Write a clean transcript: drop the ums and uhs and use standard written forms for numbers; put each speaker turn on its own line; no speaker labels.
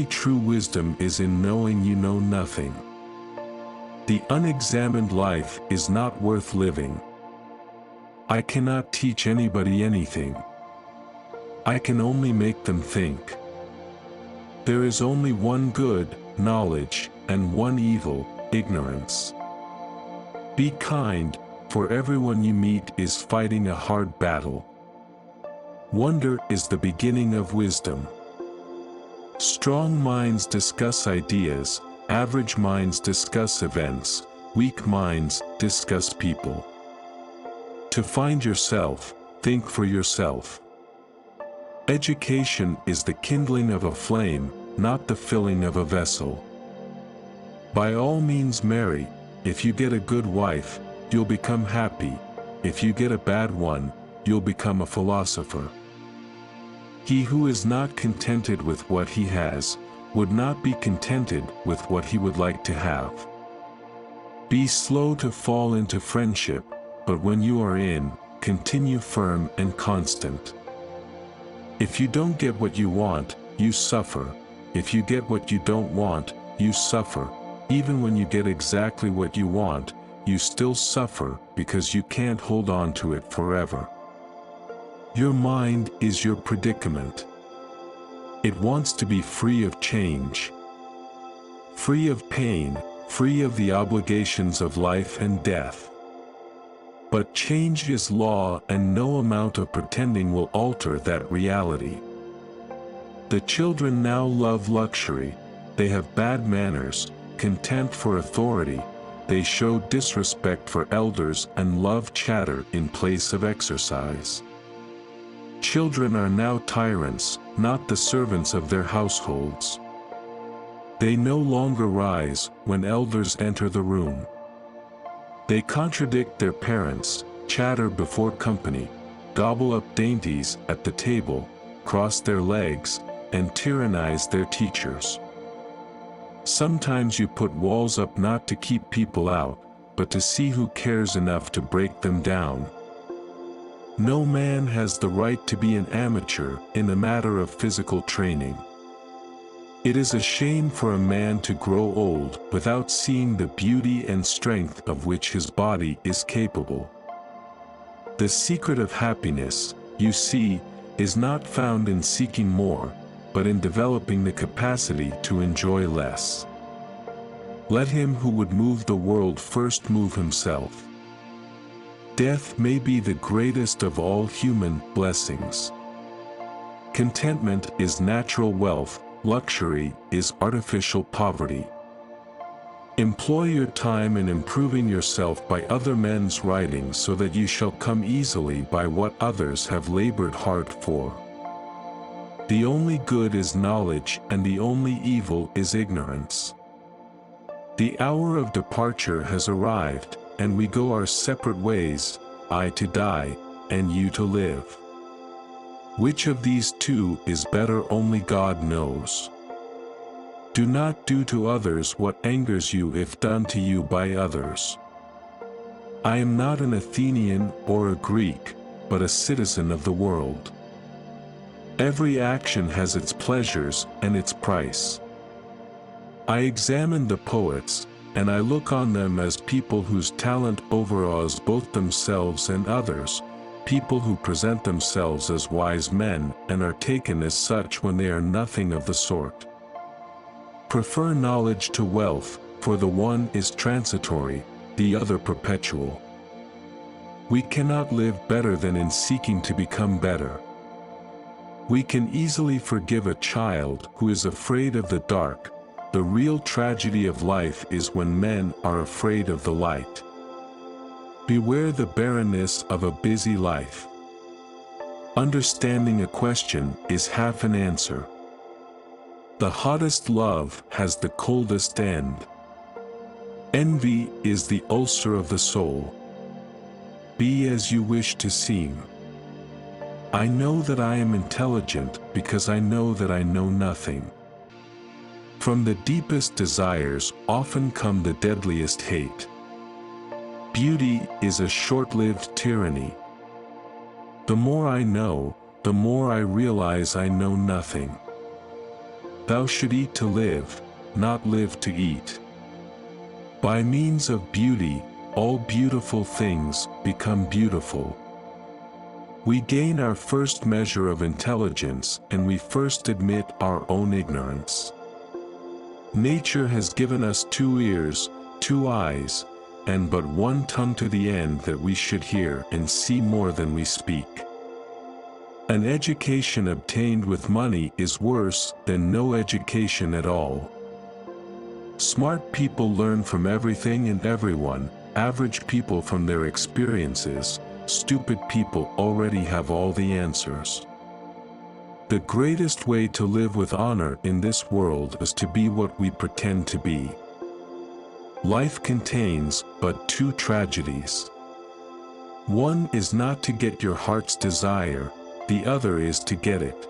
only true wisdom is in knowing you know nothing. The unexamined life is not worth living. I cannot teach anybody anything. I can only make them think. There is only one good, knowledge, and one evil, ignorance. Be kind, for everyone you meet is fighting a hard battle. Wonder is the beginning of wisdom. Strong minds discuss ideas, average minds discuss events, weak minds discuss people. To find yourself, think for yourself. Education is the kindling of a flame, not the filling of a vessel. By all means marry. If you get a good wife, you'll become happy. If you get a bad one, you'll become a philosopher. He who is not contented with what he has, would not be contented with what he would like to have. Be slow to fall into friendship, but when you are in, continue firm and constant. If you don't get what you want, you suffer. If you get what you don't want, you suffer. Even when you get exactly what you want, you still suffer because you can't hold on to it forever. Your mind is your predicament. It wants to be free of change, free of pain, free of the obligations of life and death. But change is law, and no amount of pretending will alter that reality. The children now love luxury, they have bad manners, contempt for authority, they show disrespect for elders and love chatter in place of exercise. Children are now tyrants, not the servants of their households. They no longer rise when elders enter the room. They contradict their parents, chatter before company, gobble up dainties at the table, cross their legs, and tyrannize their teachers. Sometimes you put walls up not to keep people out, but to see who cares enough to break them down. No man has the right to be an amateur in the matter of physical training. It is a shame for a man to grow old without seeing the beauty and strength of which his body is capable. The secret of happiness, you see, is not found in seeking more, but in developing the capacity to enjoy less. Let him who would move the world first move himself. Death may be the greatest of all human blessings. Contentment is natural wealth, luxury is artificial poverty. Employ your time in improving yourself by other men's writings so that you shall come easily by what others have labored hard for. The only good is knowledge, and the only evil is ignorance. The hour of departure has arrived, and we go our separate ways, I to die, and you to live. Which of these two is better only God knows. Do not do to others what angers you if done to you by others. I am not an Athenian or a Greek, but a citizen of the world. Every action has its pleasures and its price. I examine the poets, and I look on them as people whose talent overawes both themselves and others, people who present themselves as wise men and are taken as such when they are nothing of the sort. Prefer knowledge to wealth, for the one is transitory, the other perpetual. We cannot live better than in seeking to become better. We can easily forgive a child who is afraid of the dark. The real tragedy of life is when men are afraid of the light. Beware the barrenness of a busy life. Understanding a question is half an answer. The hottest love has the coldest end. Envy is the ulcer of the soul. Be as you wish to seem. I know that I am intelligent because I know that I know nothing. From the deepest desires often come the deadliest hate. Beauty is a short-lived tyranny. The more I know, the more I realize I know nothing. Thou should eat to live, not live to eat. By means of beauty, all beautiful things become beautiful. We gain our first measure of intelligence, and we first admit our own ignorance. Nature has given us 2 ears, 2 eyes, and but 1 tongue to the end that we should hear and see more than we speak. An education obtained with money is worse than no education at all. Smart people learn from everything and everyone, average people from their experiences, stupid people already have all the answers. The greatest way to live with honor in this world is to be what we pretend to be. Life contains but 2 tragedies. One is not to get your heart's desire, the other is to get it.